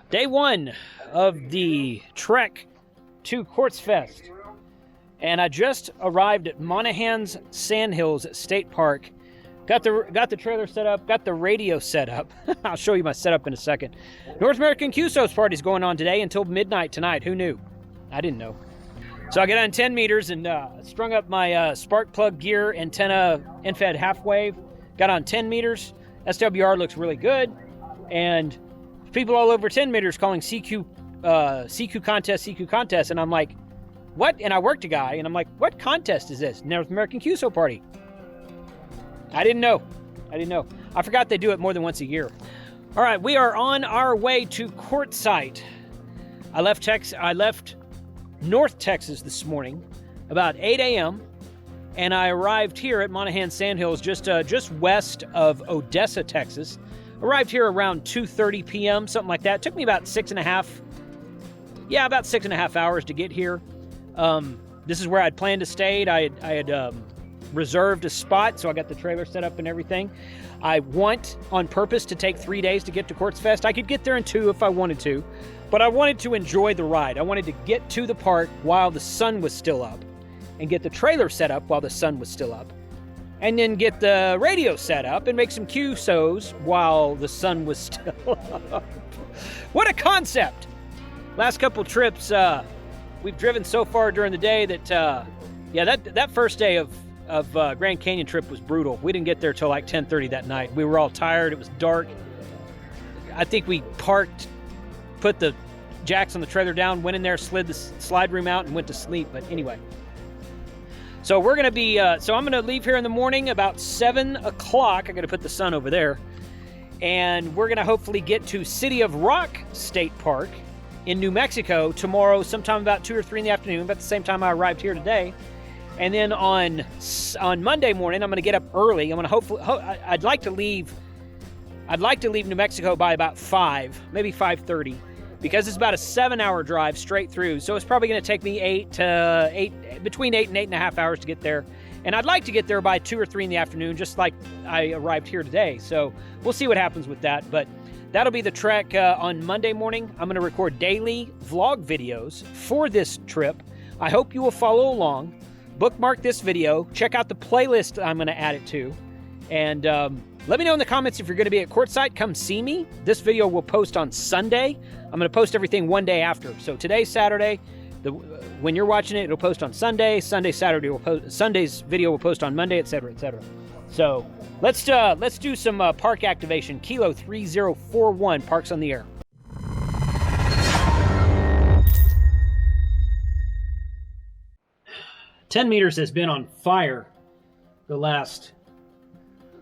Day one of the trek to Quartzfest, and I just arrived at Monaghan's Sandhills State Park. Got the trailer set up, got the radio set up. I'll show you my setup in a second. North American QSO's party's going on today until midnight tonight. Who knew? I didn't know. So I got on 10 meters and strung up my spark plug gear antenna end-fed half wave. Got on 10 meters. SWR looks really good, and people all over 10 meters calling CQ contest, and I'm like, what? And I worked a guy, and I'm like, what contest is this? North American QSO party. I didn't know. I forgot they do it more than once a year. All right, we are on our way to Quartzsite. I left North Texas this morning about 8 a.m., and I arrived here at Monaghan Sandhills just west of Odessa, Texas. Arrived here around 2:30 p.m., something like that. It took me about 6.5 hours to get here. This is where I'd planned to stay. I had reserved a spot, so I got the trailer set up and everything. I want on purpose to take 3 days to get to Quartzfest. I could get there in 2 if I wanted to, but I wanted to enjoy the ride. I wanted to get to the park while the sun was still up and get the trailer set up while the sun was still up, and then get the radio set up and make some QSOs while the sun was still up. What a concept! Last couple trips, we've driven so far during the day that, that first day of Grand Canyon trip was brutal. We didn't get there till like 10:30 that night. We were all tired. It was dark. I think we parked, put the jacks on the trailer down, went in there, slid the slide room out, and went to sleep. But anyway. So we're going to be, I'm going to leave here in the morning about 7 o'clock. I got to put the sun over there. And we're going to hopefully get to City of Rock State Park in New Mexico tomorrow, sometime about 2 or 3 in the afternoon, about the same time I arrived here today. And then on Monday morning, I'm going to get up early. I'm going to I'd like to leave New Mexico by about 5, maybe 5:30. Because it's about a 7-hour drive straight through, so it's probably going to take me between 8 and 8.5 hours to get there. And I'd like to get there by 2 or 3 in the afternoon, just like I arrived here today. So we'll see what happens with that. But that'll be the trek on Monday morning. I'm going to record daily vlog videos for this trip. I hope you will follow along. Bookmark this video. Check out the playlist I'm going to add it to. And let me know in the comments if you're going to be at Quartzsite. Come see me. This video will post on Sunday. I'm going to post everything one day after. So today's Saturday. When you're watching it, it'll post on Sunday. Sunday's video will post on Monday, etc., etc. So let's do some park activation. Kilo 3041, Parks on the Air. "10 meters has been on fire the last,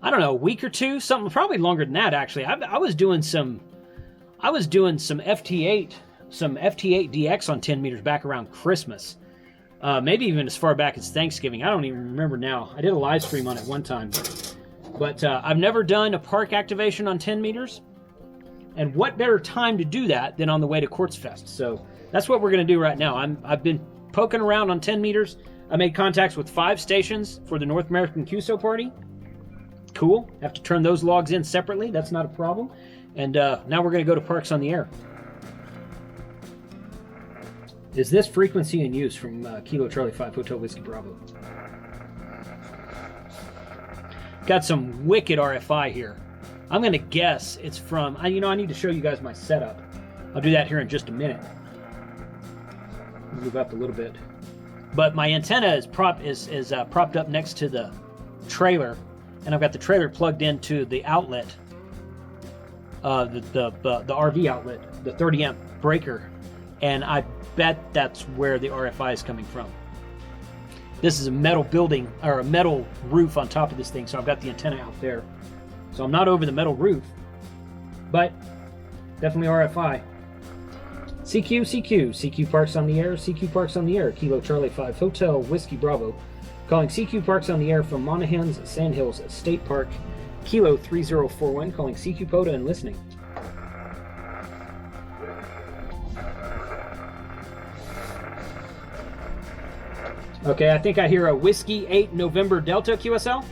I don't know, week or two, something probably longer than that. Actually, I was doing some FT8 DX on 10 meters back around Christmas, maybe even as far back as Thanksgiving. I don't even remember now. I did a live stream on it one time, but I've never done a park activation on 10 meters. And what better time to do that than on the way to Quartzfest? So that's what we're going to do right now. I've been poking around on 10 meters. I made contacts with 5 stations for the North American QSO party. Cool. Have to turn those logs in separately. That's not a problem. And now we're going to go to Parks on the Air. Is this frequency in use from Kilo Charlie 5 Hotel Whiskey Bravo? Got some wicked RFI here. I'm going to guess it's from, I need to show you guys my setup. I'll do that here in just a minute. Move up a little bit. But my antenna is propped up next to the trailer, and I've got the trailer plugged into the outlet, the RV outlet, the 30 amp breaker, and I bet that's where the RFI is coming from. This is a metal building, or a metal roof on top of this thing, so I've got the antenna out there. So I'm not over the metal roof, but definitely RFI. CQ Parks on the Air, CQ Parks on the Air, Kilo Charlie 5 Hotel Whiskey Bravo. Calling CQ Parks on the Air from Monaghan's Sandhills State Park, Kilo 3041, calling CQ POTA and listening. Okay, I think I hear a Whiskey 8 November Delta QSL.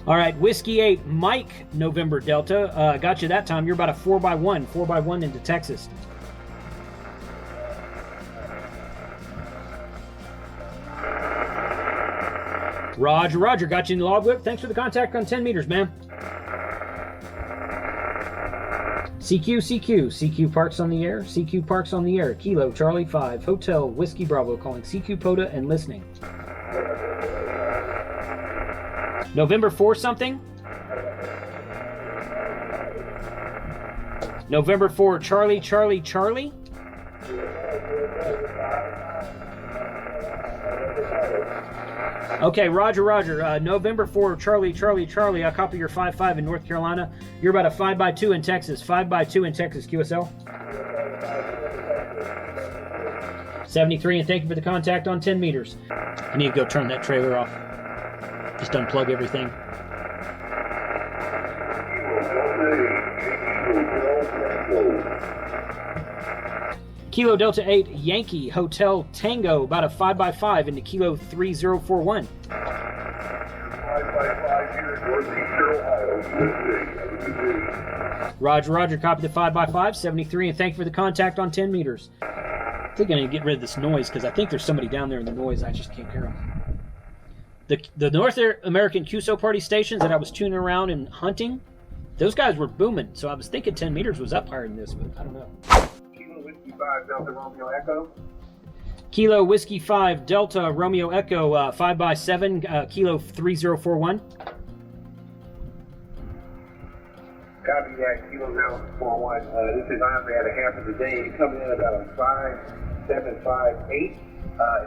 All right, Whiskey 8, Mike, November Delta. Got you that time. You're about a 4x1 into Texas. Roger, Roger. Got you in the logbook. Thanks for the contact on 10 meters, man. CQ Parks on the air. CQ Parks on the air. Kilo Charlie 5, Hotel Whiskey Bravo, calling CQ POTA and listening. November 4 something? November 4, Charlie. Okay, Roger. November 4, Charlie. I'll copy your 5-5 in North Carolina. You're about a 5x2 in Texas. 5x2 in Texas, QSL. 73, and thank you for the contact on 10 meters. I need to go turn that trailer off. Just unplug everything. Kilo Delta 8, Yankee Hotel Tango, about a 5x5 into Kilo 3041. 5x5 here, Ohio. Roger, copy the 5x5, 73, and thank you for the contact on 10 meters. I think I need to get rid of this noise because I think there's somebody down there in the noise. I just can't hear them. The North American QSO party stations that I was tuning around and hunting, those guys were booming. So I was thinking 10 meters was up higher than this, but I don't know. Kilo Whiskey 5 Delta Romeo Echo. Kilo Whiskey 5 Delta Romeo Echo 5x7 Kilo 3041. Copy that, Kilo Delta 41. This is Andre at a Hampton, Virginia. Coming in about a 5758.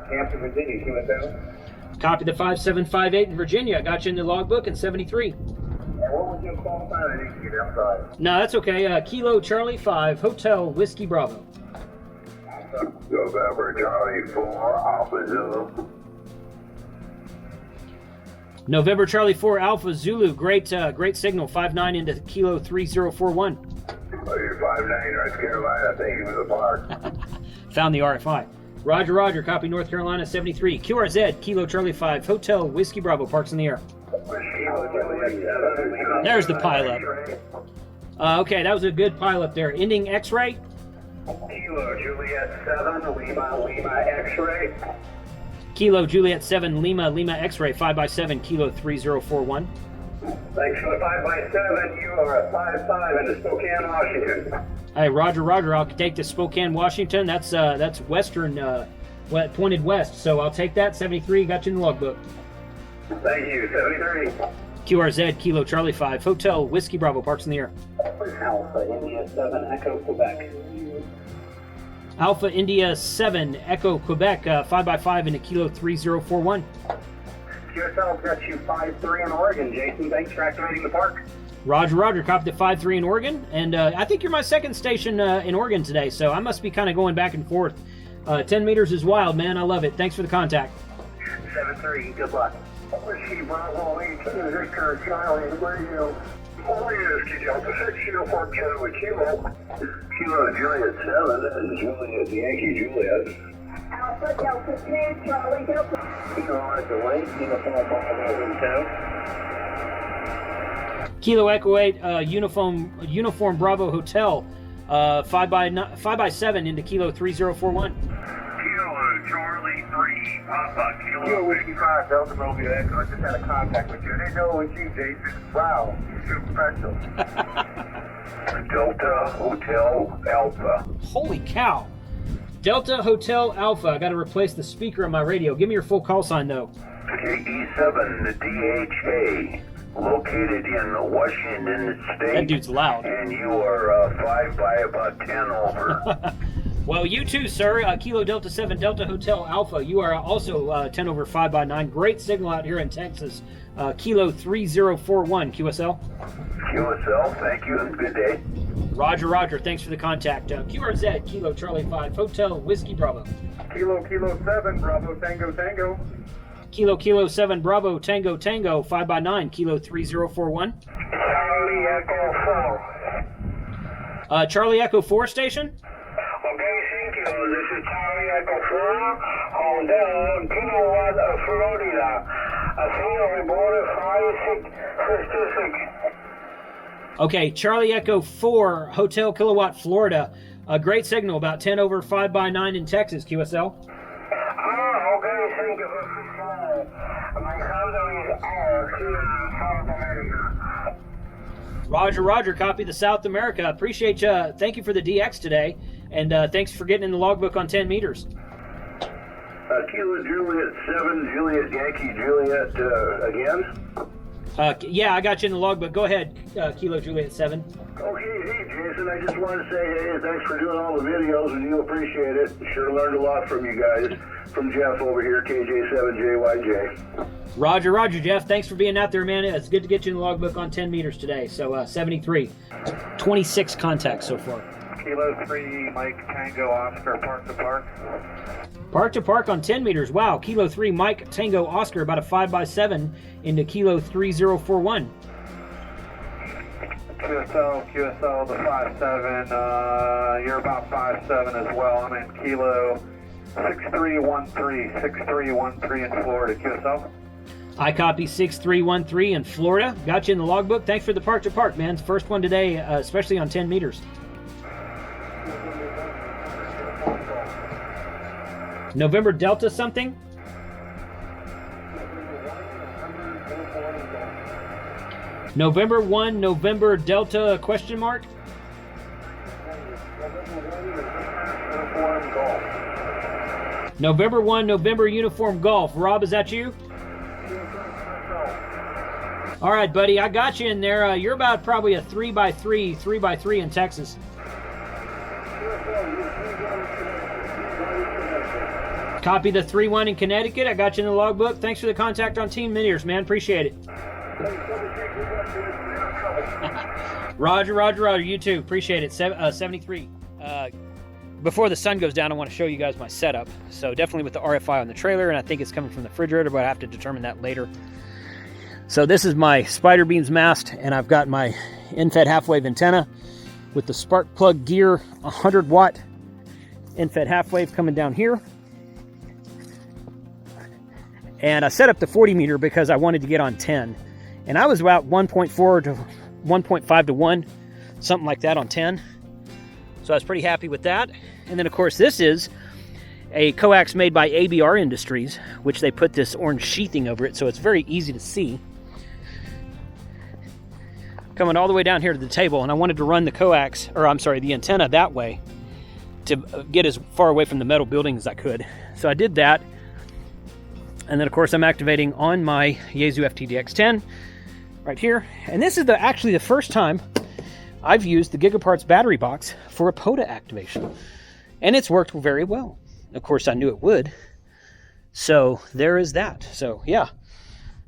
Hampton, Virginia, QSL. Copy the 5758 in Virginia. I got you in the logbook in 73. And what was your call sign? I didn't get it. I'm sorry. No, that's okay. Kilo Charlie 5 Hotel Whiskey Bravo. November Charlie 4 Alpha Zulu. November Charlie 4 Alpha Zulu. Great signal. 5-9 into Kilo 3041. Oh, you're 5'9", North Carolina. Thank you for the park. Found the RFI. Roger. Copy North Carolina 73. QRZ Kilo Charlie 5 Hotel Whiskey Bravo. Parks in the air. There's the pileup. Okay, that was a good pileup there. Ending X-ray. Kilo Juliet 7 Lima X-ray. Kilo Juliet 7 Lima X-ray 5x7 Kilo 3041. Thanks for the 5x7. You are a 5-5 into Spokane, Washington. Hey, Roger. I'll take the Spokane, Washington. That's western, pointed west. So I'll take that. 73. Got you in the logbook. Thank you. 73. QRZ Kilo Charlie 5 Hotel Whiskey Bravo. Parks in the air. Alpha India 7 Echo Quebec. Alpha India 7 Echo Quebec 5x5 into Kilo 3041. QSL's got you 5-3 in Oregon. Jason, thanks for activating the park. Roger. Copy the 5-3 in Oregon. And I think you're my second station in Oregon today, so I must be kind of going back and forth. 10 meters is wild, man. I love it. Thanks for the contact. 7-3, good luck. Whiskey Bravo 8, Victor Charlie Radio. Whiskey Delta 6, Uniform Kilo Kilo Juliet 7, and Juliet Yankee Juliet. Alpha Delta 2, Charlie Delta. Kilo Echo 8, Uniform Bravo 2. Kilo Echo 8 Uniform Bravo Hotel 5x7 into Kilo 3041. Kilo Charlie 3, Papa, Kilo Whiskey 5, Delta Romeo Echo. I just had a contact with you. They know it's you, Jason. Wow, you're special. Delta Hotel Alpha. Holy cow. Delta Hotel Alpha. I got to replace the speaker on my radio. Give me your full call sign, though. KE7 DHA. Located in Washington State. That dude's loud. And you are 5 by about 10 over. Well, you too, sir. Kilo Delta 7 Delta Hotel Alpha. You are also 10 over 5 by 9. Great signal out here in Texas. Kilo 3041. QSL. QSL, thank you and good day. Roger. Thanks for the contact. QRZ Kilo Charlie 5 Hotel Whiskey Bravo. Kilo 7 Bravo Tango. Kilo 7 Bravo Tango 5 by 9 Kilo 3041. Charlie Echo 4. Charlie Echo 4 station. Okay, thank you. This is Charlie Echo 4. Hold on. Kilo 1 Florida. Okay, Charlie Echo 4, Hotel Kilowatt, Florida. A great signal, about 10 over 5 by 9 in Texas, QSL. Roger, Roger, copy the South America. Appreciate you. Thank you for the DX today. And thanks for getting in the logbook on 10 meters. Kilo Juliet 7, Juliet Yankee Juliet again? Yeah, I got you in the logbook. Go ahead, Kilo Juliet 7. Okay, hey Jason, I just wanted to say, hey, thanks for doing all the videos, and you appreciate it. Sure learned a lot from you guys. From Jeff over here, KJ7JYJ. Roger, Roger, Jeff. Thanks for being out there, man. It's good to get you in the logbook on 10 meters today. So 73. 26 contacts so far. Kilo 3, Mike Tango Oscar, park to park. Park to park on 10 meters. Wow. Kilo 3, Mike Tango Oscar, about a 5 by 7 into Kilo 3041. QSL, the 5-7, you're about 5-7 as well. I'm in Kilo 6313 in Florida, QSL. I copy 6313 in Florida. Got you in the logbook. Thanks for the park to park, man. First one today, especially on 10 meters. November Delta something? November 1, November Delta question mark? November 1, November Uniform Golf. Rob, is that you? All right, buddy, I got you in there. You're about probably a 3x3 in Texas. Copy the 3-1 in Connecticut. I got you in the logbook. Thanks for the contact on 10 meters, man. Appreciate it. Roger, Roger, Roger. You too. Appreciate it. 73. Before the sun goes down, I want to show you guys my setup. So definitely with the RFI on the trailer, and I think it's coming from the refrigerator, but I have to determine that later. So this is my Spider Beams mast, and I've got my in-fed half-wave antenna with the spark plug gear 100 watt in-fed half-wave coming down here. And I set up the 40 meter because I wanted to get on 10. And I was about 1.4 to 1.5 to 1, something like that on 10. So I was pretty happy with that. And then of course this is a coax made by ABR Industries, which they put this orange sheathing over it, so it's very easy to see. Coming all the way down here to the table, and I wanted to run the coax, or I'm sorry, the antenna that way to get as far away from the metal building as I could. So I did that. And then of course I'm activating on my Yaesu FTDX10 right here. And this is actually the first time I've used the Gigaparts battery box for a POTA activation. And it's worked very well. Of course I knew it would. So there is that. So yeah,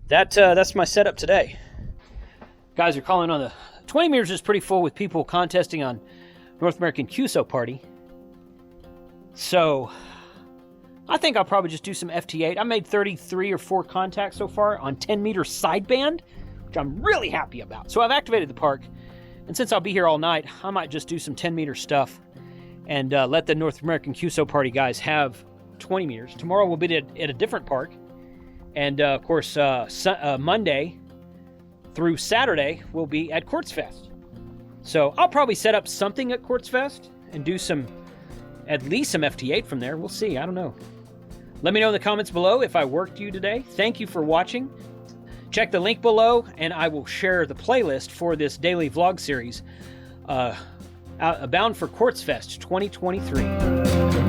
that's my setup today. Guys are calling on the 20 meters is pretty full with people contesting on North American QSO Party. So I think I'll probably just do some FT8. I made 33 or 4 contacts so far on 10 meter sideband, which I'm really happy about. So I've activated the park, and since I'll be here all night, I might just do some 10 meter stuff and let the North American QSO Party guys have 20 meters. Tomorrow we'll be at a different park, and of course Monday through Saturday we'll be at Quartzfest. So I'll probably set up something at Quartzfest and do at least some FT8 from there. We'll see. I don't know. Let me know in the comments below if I worked you today. Thank you for watching. Check the link below, and I will share the playlist for this daily vlog series, Bound for Quartzfest 2023.